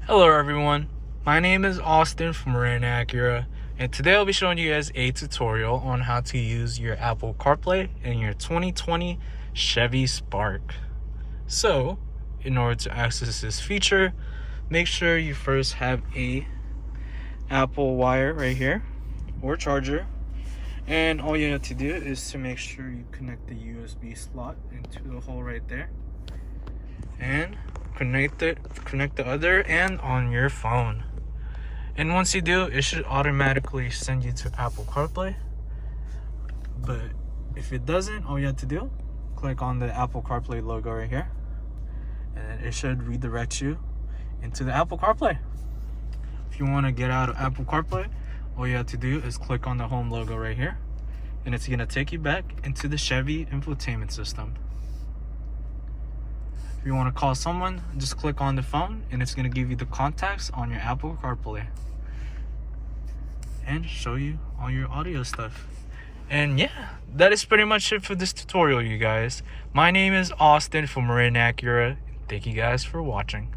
Hello everyone, my name is Austin from Marin Acura, and today I'll be showing you guys a tutorial on how to use your Apple Carplay in your 2020 Chevy Spark. So, in order to access this feature, make sure you first have a Apple wire right here, or charger, and all you have to do is to make sure you connect the USB slot into the hole right there, and connect the other end on your phone. And once you do, it should automatically send you to Apple CarPlay. But if it doesn't, all you have to do, click on the Apple CarPlay logo right here, and it should redirect you into the Apple CarPlay. If you want to get out of Apple CarPlay, all you have to do is click on the home logo right here, and it's going to take you back into the Chevy infotainment system. If you want to call someone, just click on the phone and it's going to give you the contacts on your Apple CarPlay and show you all your audio stuff. And yeah, that is pretty much it for this tutorial, you guys. My name is Austin from Marin Acura. Thank you guys for watching.